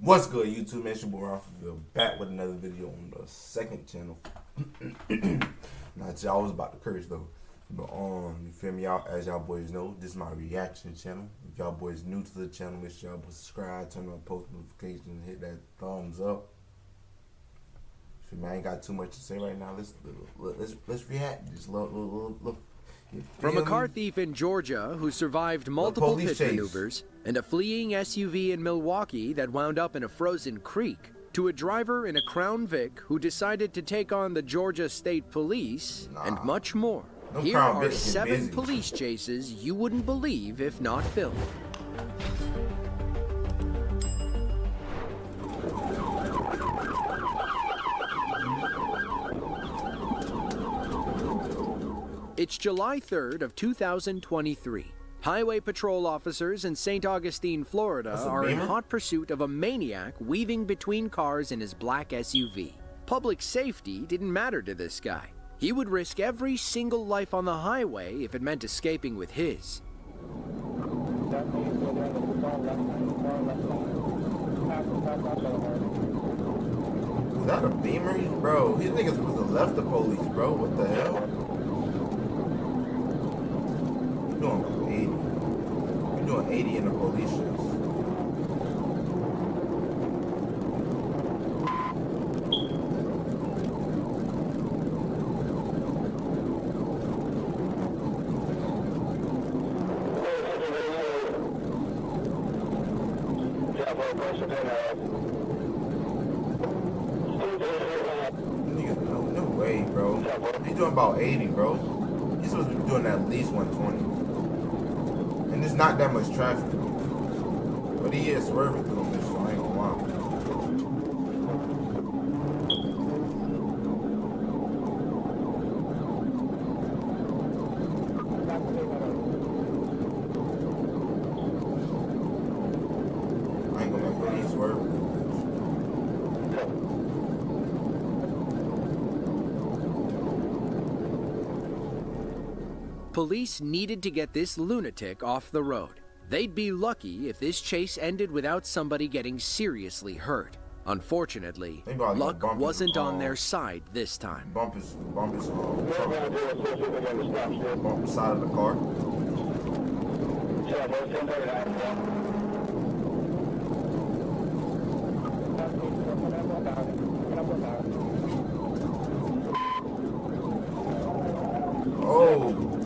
What's good, YouTube? Man, it's your boy Ralphville back with another video on the second channel. Not y'all was about to curse though, but you feel me? Y'all, as y'all boys know, this is my reaction channel. If y'all boys new to the channel, make sure y'all subscribe, turn on post notifications, hit that thumbs up. Feel me? I ain't got too much to say right now. Let's react. Just look. From a car thief in Georgia who survived multiple pit maneuvers and a fleeing SUV in Milwaukee that wound up in a frozen creek, to a driver in a Crown Vic who decided to take on the Georgia State Police, and much more. Here are 7 police chases you wouldn't believe if not filmed. It's July 3rd of 2023. Highway patrol officers in St. Augustine, Florida are in hot pursuit of a maniac weaving between cars in his black SUV. Public safety didn't matter to this guy. He would risk every single life on the highway if it meant escaping with his. Is that a Beamer? Bro, these niggas supposed to left the police, bro. What the hell? You're doing 80 in the police chase. No way, bro. He's doing about 80, bro. He's supposed to be doing at least 120. And there's not that much traffic. But he is swerving through them, so I ain't gonna lie. I ain't gonna lie, but he's swerving through Police needed to get this lunatic off the road. They'd be lucky if this chase ended without somebody getting seriously hurt. Unfortunately, luck wasn't on their side this time. Bump side of the car. Oh.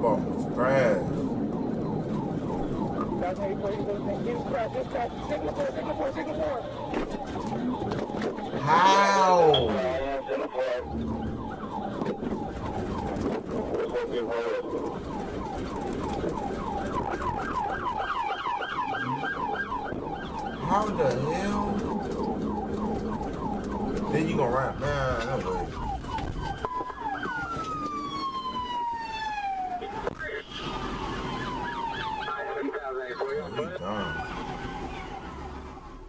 Almost crashed. How? How the hell? Then you gonna run? Nah, no way.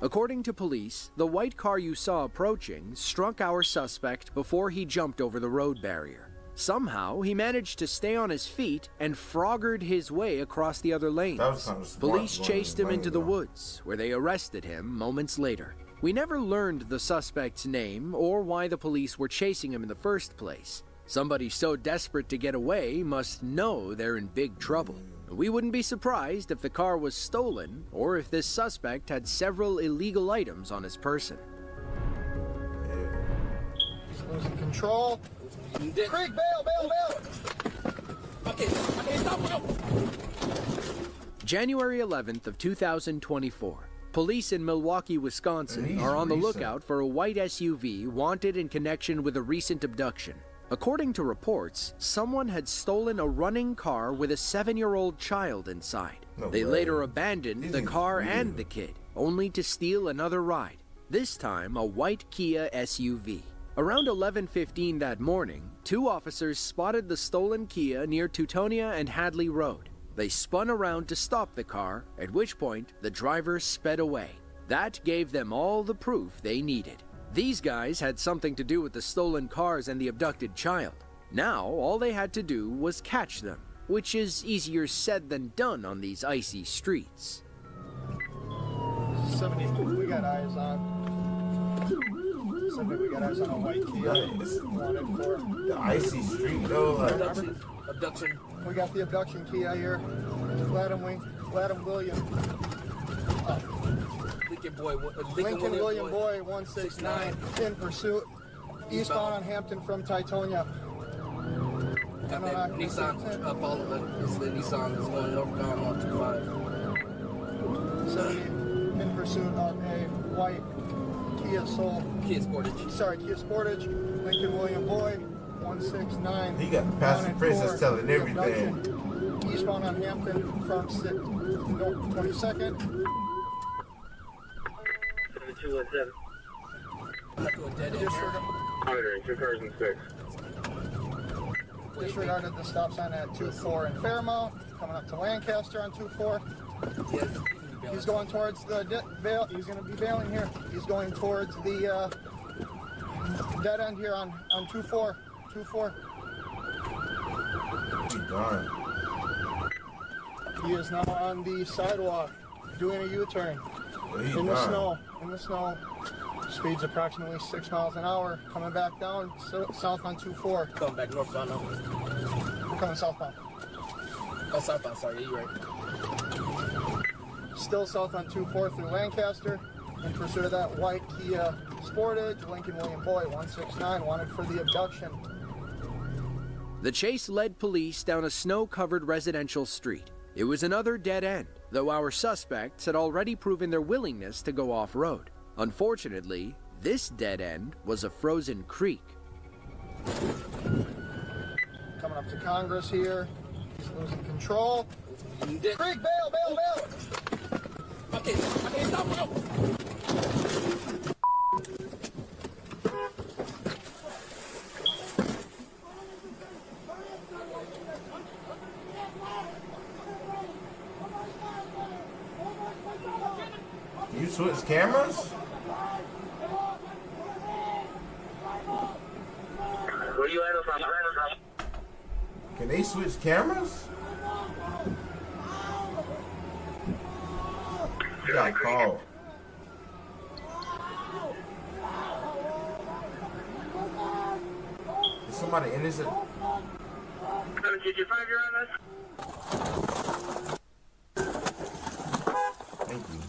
According to police, the white car you saw approaching struck our suspect before he jumped over the road barrier. Somehow, he managed to stay on his feet and froggered his way across the other lanes. Police chased him into the woods, where they arrested him moments later. We never learned the suspect's name or why the police were chasing him in the first place. Somebody so desperate to get away must know they're in big trouble. We wouldn't be surprised if the car was stolen or if this suspect had several illegal items on his person. He's losing control. Creek, bail! Okay, stop. January 11th of 2024. Police in Milwaukee, Wisconsin are on the lookout for a white SUV wanted in connection with a recent abduction. According to reports, someone had stolen a running car with a 7-year-old child inside. They later abandoned the car and the kid, only to steal another ride, this time a white Kia SUV. Around 11:15 that morning, 2 officers spotted the stolen Kia near Teutonia and Hadley Road. They spun around to stop the car, at which point the driver sped away. That gave them all the proof they needed. These guys had something to do with the stolen cars and the abducted child. Now, all they had to do was catch them, which is easier said than done on these icy streets. 70, we got eyes on. 70, we got eyes on a white Kia. Wanted for The icy street though, like Abduction. We got the abduction Kia here. Gladham William. Lincoln William Boy 169 in pursuit. Eastbound on Hampton from Titonia. Got that Nissan followed it. It's the Nissan that's going northbound on 25. 70 in pursuit of a white Kia Soul. Kia Sportage. Sorry, Kia Sportage. Lincoln William Boy 169. he got the passive princess telling everything. Eastbound on Hampton from 22nd. 7217. Not to a dead end here. Monitoring, 2 cars and 6. Disregarded the stop sign at 24 in Fairmount. Coming up to Lancaster on 24. Yeah, He's going towards the bail. He's going to be bailing here. He's going towards the dead end here on 24. 24. He done. He is now on the sidewalk doing a U-turn Yeah, he in the done. snow. In the snow. Speeds approximately 6 miles an hour. Coming back down south on 24. coming back northbound now. We're coming southbound. Oh, southbound, sorry, yeah, you're right. Still south on 24 through Lancaster. In pursuit of that white Kia Sportage, Lincoln William Boy 169 wanted for the abduction. The chase led police down a snow-covered residential street. It was another dead end, though our suspects had already proven their willingness to go off-road. Unfortunately, this dead end was a frozen creek. Coming up to Congress here. He's losing control. Creek, bail! Okay, stop, go! You switch cameras? Where you at? Can they switch cameras? You got called. Is somebody innocent? 755, you're on us? Thank you.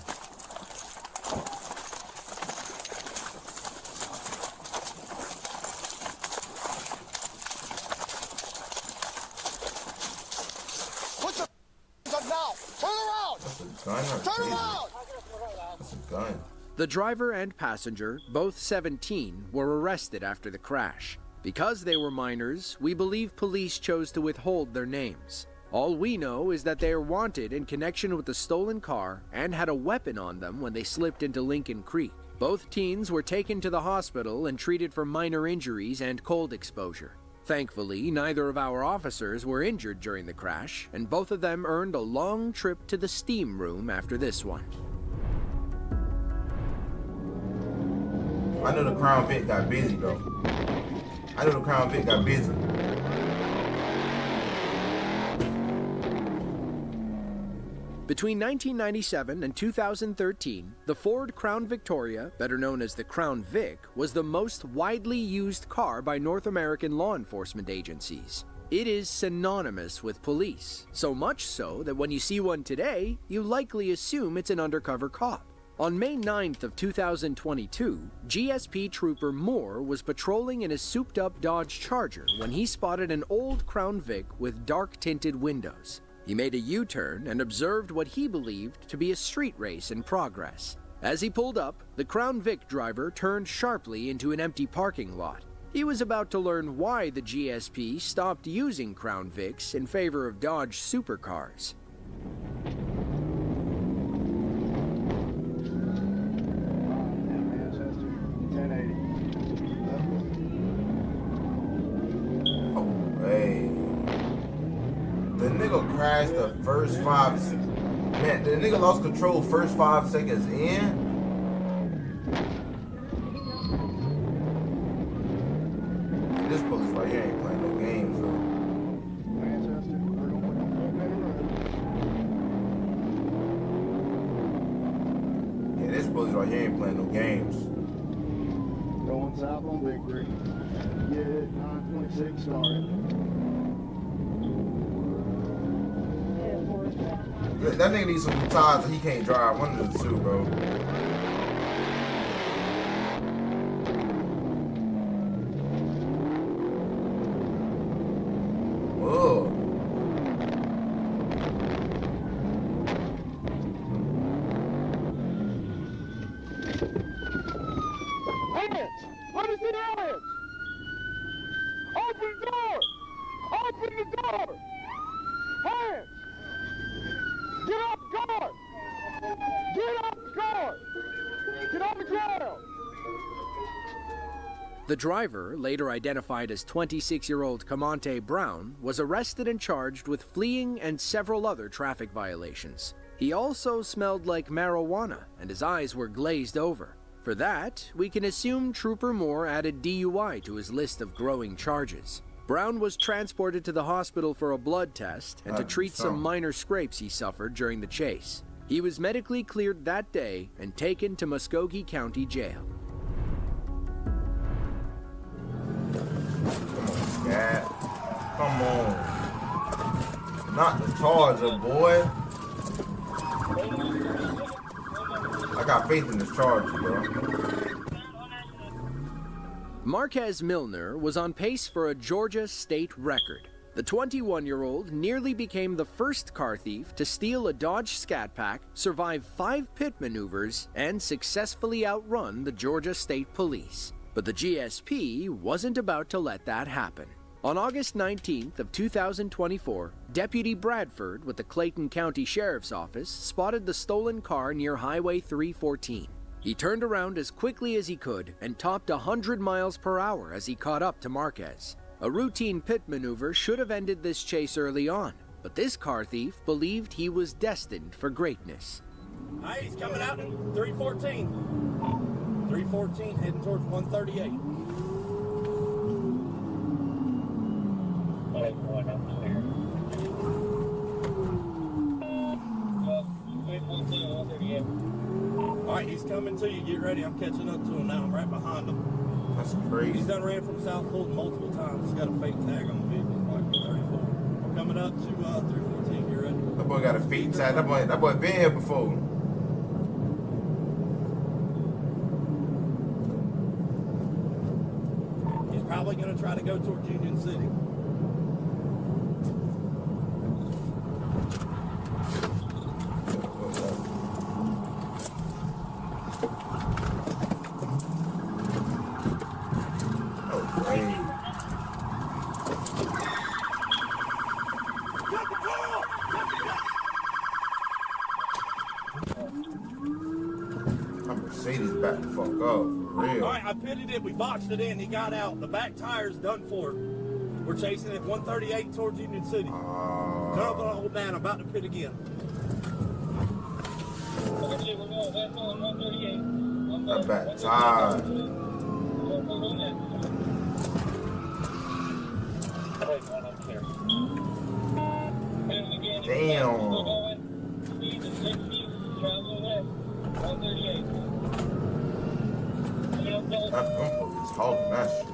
Put your up now! Turn around! That's a gun or Turn taser? around! That's a gun. The driver and passenger, both 17, were arrested after the crash. Because they were minors, we believe police chose to withhold their names. All we know is that they are wanted in connection with the stolen car and had a weapon on them when they slipped into Lincoln Creek. Both teens were taken to the hospital and treated for minor injuries and cold exposure. Thankfully, neither of our officers were injured during the crash, and both of them earned a long trip to the steam room after this one. I know the Crown Vic got busy though. Between 1997 and 2013, the Ford Crown Victoria, better known as the Crown Vic, was the most widely used car by North American law enforcement agencies. It is synonymous with police, so much so that when you see one today, you likely assume it's an undercover cop. On May 9th of 2022, GSP Trooper Moore was patrolling in a souped-up Dodge Charger when he spotted an old Crown Vic with dark-tinted windows. He made a U-turn and observed what he believed to be a street race in progress. As he pulled up, the Crown Vic driver turned sharply into an empty parking lot. He was about to learn why the GSP stopped using Crown Vics in favor of Dodge supercars. Hey. The nigga crashed the first 5 seconds. Man, the nigga lost control first 5 seconds in. This police right here ain't playing no games though. Yeah, this No games. Going south on Victory. Get it, 926 started. That nigga needs some tires that he can't drive. One of the two, bro. Whoa. Hands! Let me see your hands! Open the door! Open the door! Hands! Get off the car! Get off the car! Get on the ground! The driver, later identified as 26-year-old Camonte Brown, was arrested and charged with fleeing and several other traffic violations. He also smelled like marijuana, and his eyes were glazed over. For that, we can assume Trooper Moore added DUI to his list of growing charges. Brown was transported to the hospital for a blood test and to treat some minor scrapes he suffered during the chase. He was medically cleared that day and taken to Muskogee County Jail. Yeah. Come on. Not the Charger, boy. I got faith in this Charger, bro. Marquez Milner was on pace for a Georgia state record. The 21-year-old nearly became the first car thief to steal a Dodge Scat Pack, survive 5 pit maneuvers, and successfully outrun the Georgia State Police. But the GSP wasn't about to let that happen. On August 19th of 2024, Deputy Bradford with the Clayton County Sheriff's Office spotted the stolen car near Highway 314. He turned around as quickly as he could and topped 100 miles per hour as he caught up to Marquez. A routine pit maneuver should have ended this chase early on, but this car thief believed he was destined for greatness. Hey, he's coming out in 314. 314 heading towards 138. All right, he's coming to you. Get ready. I'm catching up to him now. I'm right behind him. That's crazy. He's done ran from South Fulton multiple times. He's got a fake tag on the vehicle. It's like 34. We're coming up to 314. You ready? That boy got a fake tag. That boy been here before. He's probably going to try to go towards Union City. Mercedes back the fuck up, for real. All right, I pitted it. We boxed it in. He got out. The back tire's done for. We're chasing it 138 towards Union City. Turn up and hold down. I'm about to pit again. That back tire. Damn. That is holding that shit.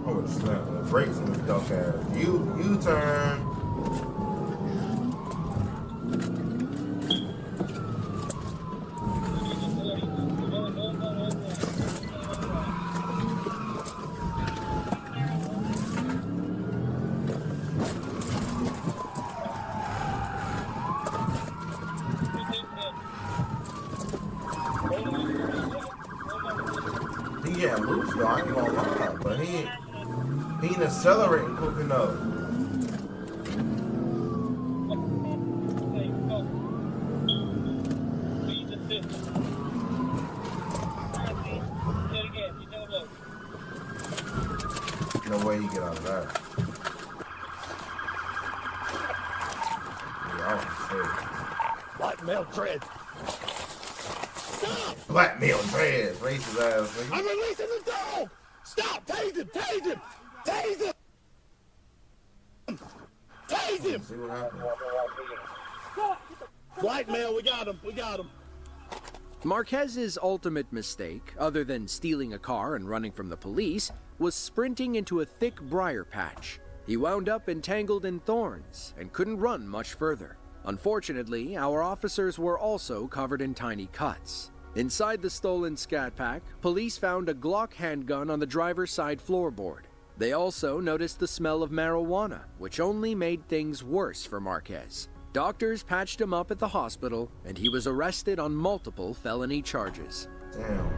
I would have slammed the brakes on this dumb ass. U-turn. He getting loose though, I ain't gonna lie, but he ain't accelerating quick enough. No way he get out of that. Yeah, I was sick. Blackmail tread. Blackmail dreads, racist ass nigga. I'm releasing the dog! Stop! Tase him! Tase him! Tase him! Tase him! See what happened? Blackmail, we got him. We got him. Marquez's ultimate mistake, other than stealing a car and running from the police, was sprinting into a thick briar patch. He wound up entangled in thorns and couldn't run much further. Unfortunately, our officers were also covered in tiny cuts. Inside the stolen Scat Pack, police found a Glock handgun on the driver's side floorboard. They also noticed the smell of marijuana, which only made things worse for Marquez. Doctors patched him up at the hospital, and he was arrested on multiple felony charges. Damn.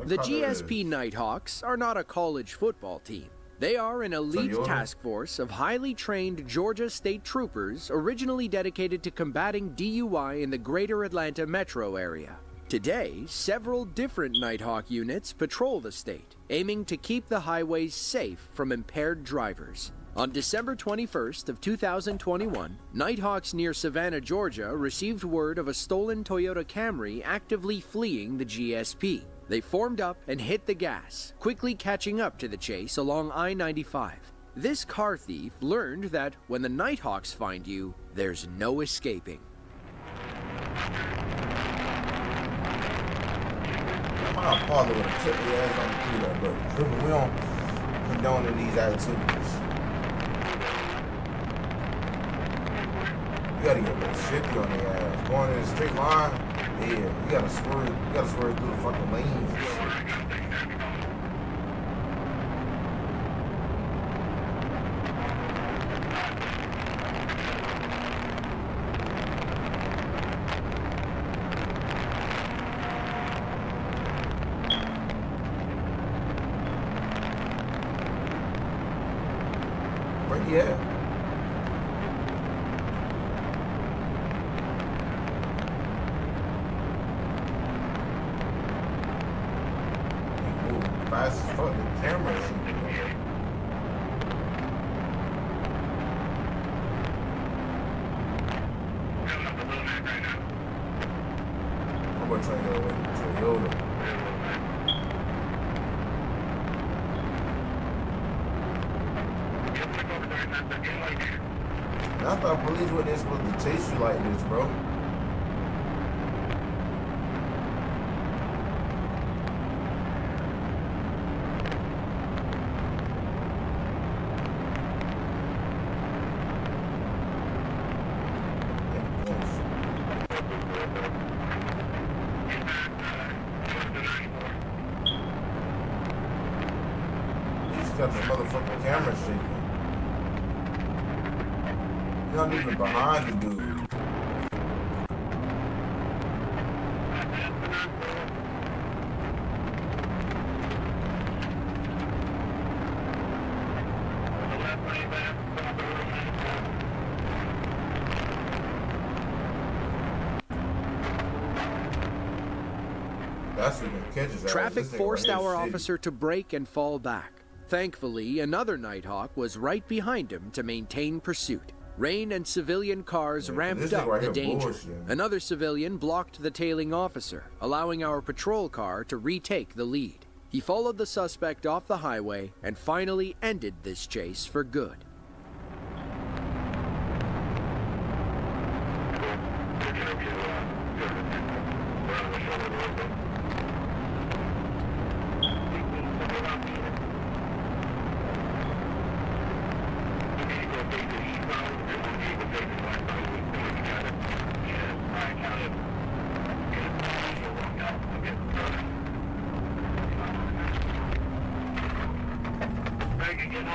The GSP Nighthawks are not a college football team. They are an elite task force of highly trained Georgia State Troopers originally dedicated to combating DUI in the greater Atlanta metro area. Today, several different Nighthawk units patrol the state, aiming to keep the highways safe from impaired drivers. On December 21st of 2021, Nighthawks near Savannah, Georgia received word of a stolen Toyota Camry actively fleeing the GSP. They formed up and hit the gas, quickly catching up to the chase along I-95. This car thief learned that when the Nighthawks find you, there's no escaping. My father would have took the ass on the computer, but we don't condone these activities. You gotta get a little shifty on the ass. Going in a straight line, yeah, you gotta swerve through the fucking lanes and shit. Where he at? Fast as fuck, the camera shooting. I'm gonna try to get away from Toyota. And I thought police weren't supposed to chase you like this, bro. Got the motherfucking camera shaking. You're not even behind the dude. That's what catches us. Traffic forced our officer to brake and fall back. Thankfully, another Nighthawk was right behind him to maintain pursuit. Rain and civilian cars ramped up the danger. Another civilian blocked the tailing officer, allowing our patrol car to retake the lead. He followed the suspect off the highway and finally ended this chase for good.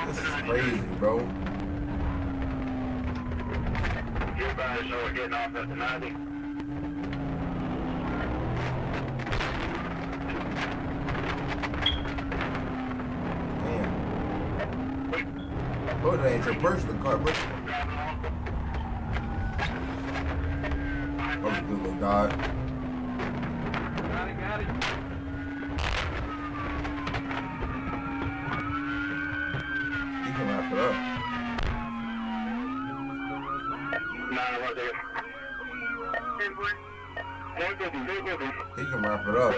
This is crazy, bro. Everybody know we're getting off at the 90. Damn. Oh, that ain't your personal car, bro. Oh, good little God. Got it. You can wrap it up. He can wrap it up.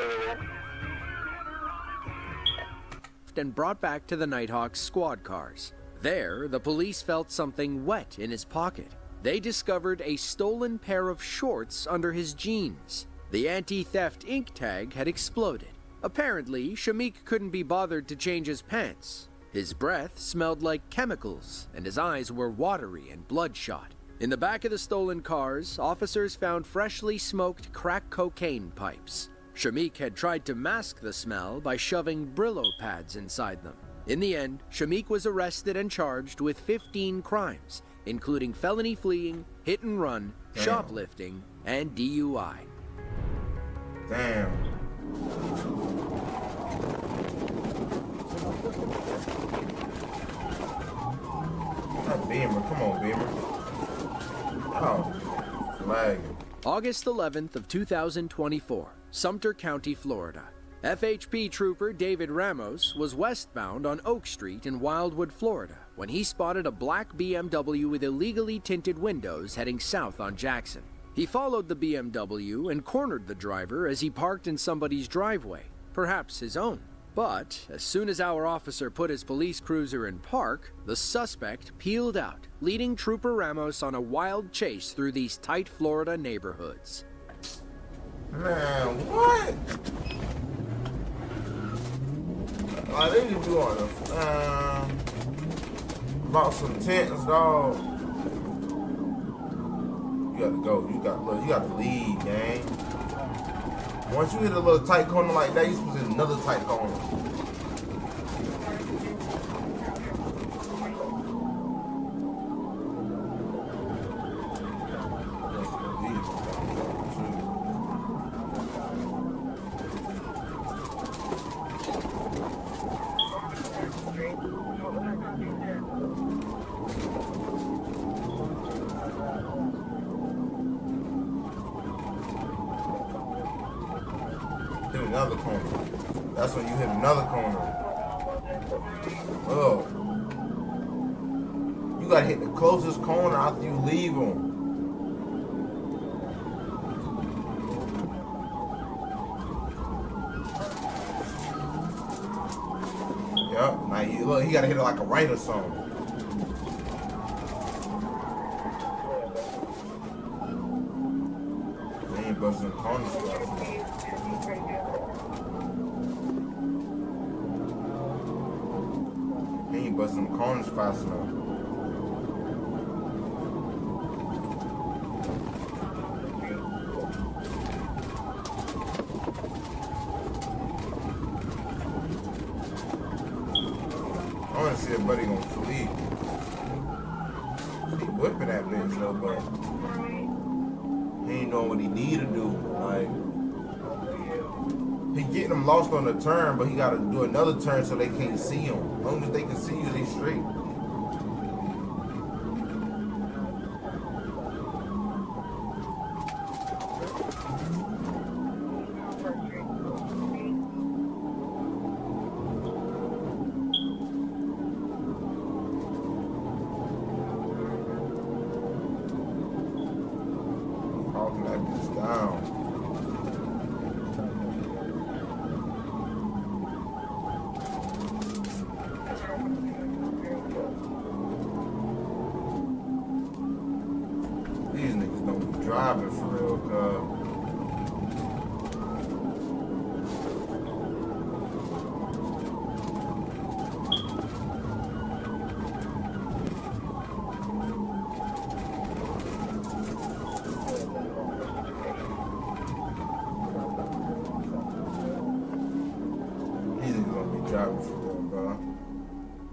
And brought back to the Nighthawks squad cars. There, the police felt something wet in his pocket. They discovered a stolen pair of shorts under his jeans. The anti-theft ink tag had exploded. Apparently, Shamik couldn't be bothered to change his pants. His breath smelled like chemicals, and his eyes were watery and bloodshot. In the back of the stolen cars, officers found freshly smoked crack cocaine pipes. Shamik had tried to mask the smell by shoving Brillo pads inside them. In the end, Shamik was arrested and charged with 15 crimes, including felony fleeing, hit and run, shoplifting, and DUI. Damn. Not Beamer. Come on, Beamer. Oh, flagging. August 11th of 2024, Sumter County, Florida. FHP trooper David Ramos was westbound on Oak Street in Wildwood, Florida, when he spotted a black BMW with illegally tinted windows heading south on Jackson. He followed the BMW and cornered the driver as he parked in somebody's driveway, perhaps his own. But as soon as our officer put his police cruiser in park, the suspect peeled out, leading Trooper Ramos on a wild chase through these tight Florida neighborhoods. Man, what? They need to be on about some tents, dog. You gotta go. You gotta lead, gang. Once you hit a little tight corner like that, you're supposed to hit another tight corner. Hit another corner. That's when you hit another corner. Oh. You gotta hit the closest corner after you leave them. Yep. Now you look, he gotta hit it like a right or something. They ain't busting corners. He ain't busting them corners fast enough. I want to see if Buddy gonna flee. He whipping that bitch though, but he ain't doing what he need to do. Like, he getting them lost on the turn, but he got to do another turn so they can't see him. As long as they can see you, they straight. Hawking that bitch down. These niggas don't be driving for real, cuz. These niggas don't be driving for real, bro.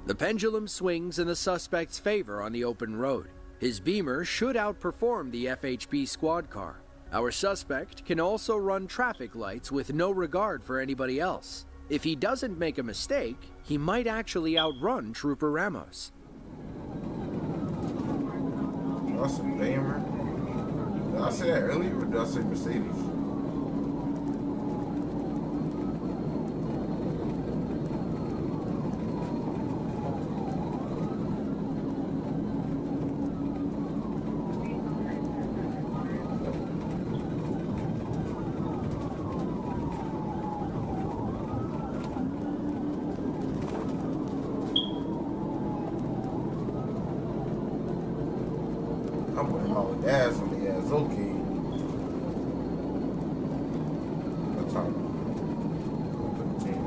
The pendulum swings in the suspect's favor on the open road. His Beamer should outperform the FHP squad car. Our suspect can also run traffic lights with no regard for anybody else. If he doesn't make a mistake, he might actually outrun Trooper Ramos. That's a Beamer. Did I say that earlier or did I say Mercedes? I'm gonna haul gas on the ass. Okay. What time? 15.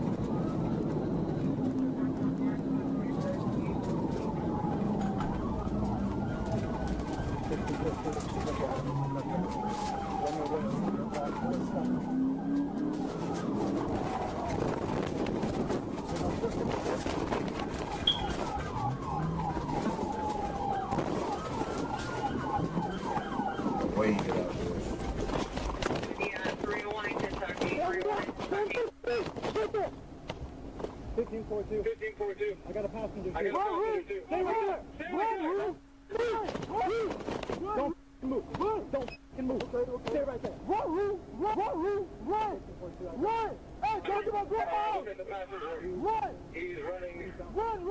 Way you get out there. Yeah, 301 Kentucky, 301 Kentucky. 1542. 1542. I got a passenger. Stay right there. Don't move. Don't move. Stay right there. Run. Hey, talk about run. He's running. Run.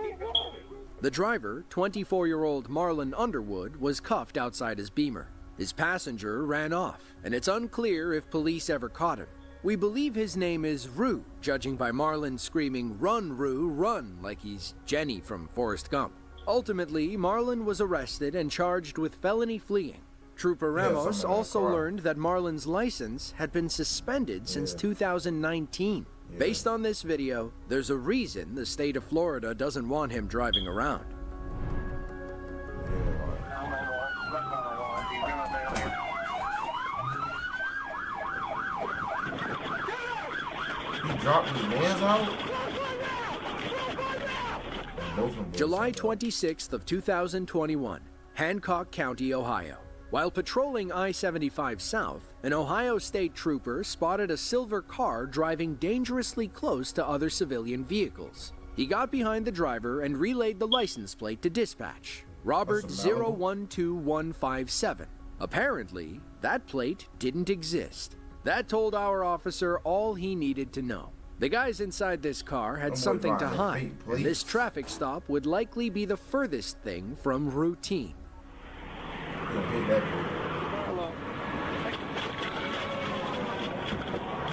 The driver, 24-year-old Marlon Underwood, was cuffed outside his Beamer. His passenger ran off, and it's unclear if police ever caught him. We believe his name is Rue, judging by Marlon screaming, "Run, Rue, run," like he's Jenny from Forrest Gump. Ultimately, Marlon was arrested and charged with felony fleeing. Trooper Ramos also learned that Marlon's license had been suspended since 2019. Based on this video, there's a reason the state of Florida doesn't want him driving around. He dropped his mans out? July 26th of 2021, Hancock County, Ohio. While patrolling I-75 South, an Ohio State trooper spotted a silver car driving dangerously close to other civilian vehicles. He got behind the driver and relayed the license plate to dispatch, Robert 012157. Apparently, that plate didn't exist. That told our officer all he needed to know. The guys inside this car had something to hide, and this traffic stop would likely be the furthest thing from routine. You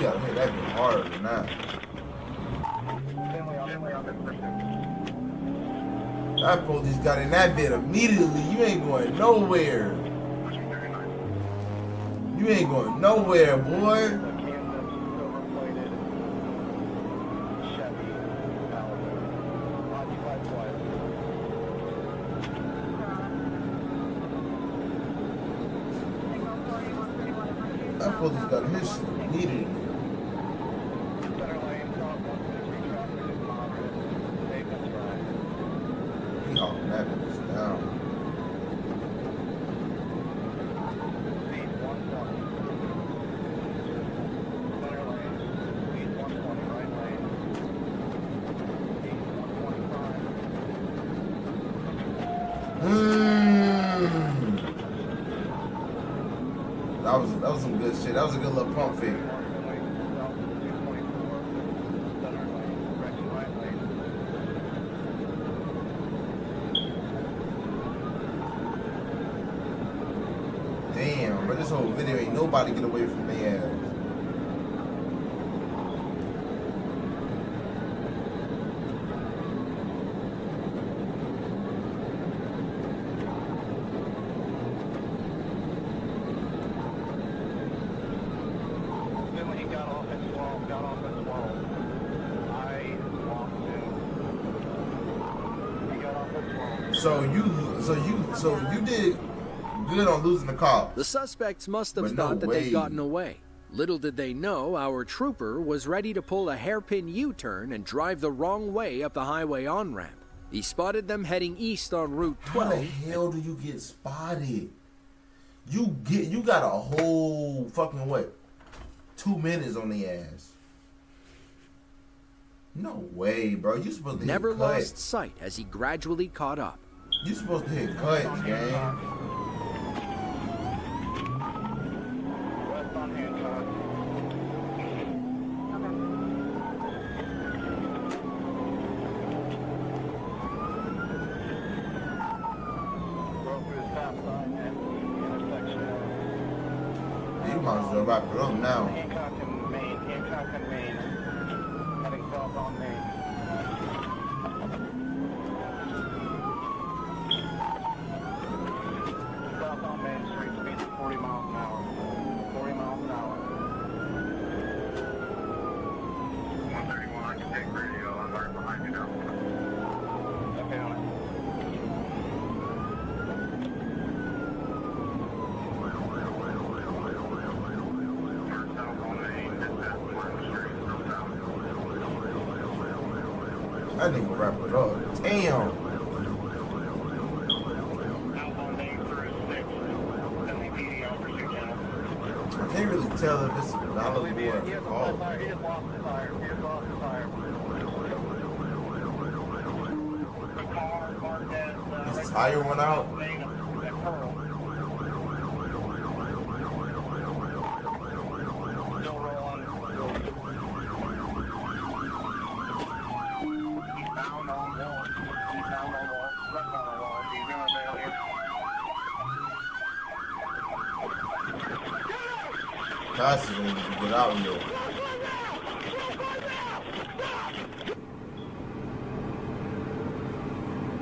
gotta hit that bit harder than that. That police got in that bit immediately. You ain't going nowhere. You ain't going nowhere, boy. That police got his shit immediately. He hawking that bitch down. That was some good shit. That was a good little pump fake. Damn, but this whole video ain't nobody get away from their ass. So you did good on losing the car. The suspects must have thought that they'd gotten away. Little did they know our trooper was ready to pull a hairpin U-turn and drive the wrong way up the highway on-ramp. He spotted them heading east on Route 12. How the hell do you get spotted? You got a whole fucking what? 2 minutes on the ass. No way, bro. You supposed to never hit cut. Lost sight as he gradually caught up. You supposed to hit cut, gang. West on Hancock. Go through the stop sign at the intersection. You might as well wrap it up now. Hancock and Main. Heading south on Main. South on Main. That nigga wrap it up. Damn. Outbound name through 6. LAPD officer channel. I can't really tell if this is valid I believe he or has a flat false. tire. He just lost the tire. He just lost the tire. The car marked as His tire went out. Main at Pearl. Still rolling. He's bound on wall. He's bound on wall. Left on the wall. He's gonna bail here. Passenger need to get out here.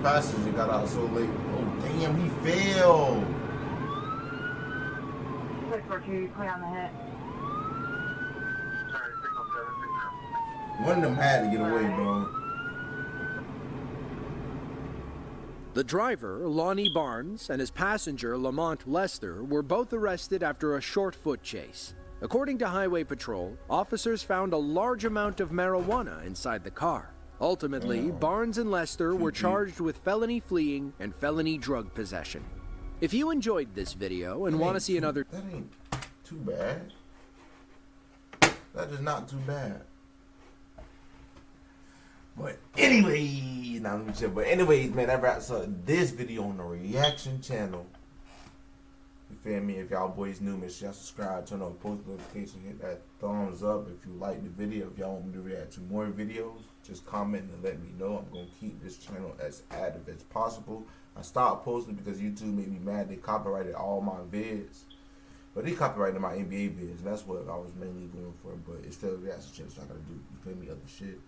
Passenger got out so late. Oh damn, he fell. 642, clear on the hit. Sorry, signal 760. One of them had to get away, bro. The driver, Lonnie Barnes, and his passenger, Lamont Lester, were both arrested after a short foot chase. According to Highway Patrol, officers found a large amount of marijuana inside the car. Ultimately, Barnes and Lester were charged with felony fleeing and felony drug possession. If you enjoyed this video and want to see another... That ain't too bad. That is not too bad. But anyways, now let me chill. But anyways, man, that wraps up this video on the reaction channel. You feel me? If y'all boys new, make sure y'all subscribe, turn on post notification, hit that thumbs up if you like the video. If y'all want me to react to more videos, just comment and let me know. I'm gonna keep this channel as active as possible. I stopped posting because YouTube made me mad. They copyrighted all my vids. But they copyrighted my NBA vids, and that's what I was mainly going for. But it's still a reaction channel, so I gotta do, you feel me, other shit.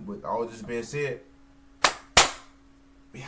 With all this being said, yeah.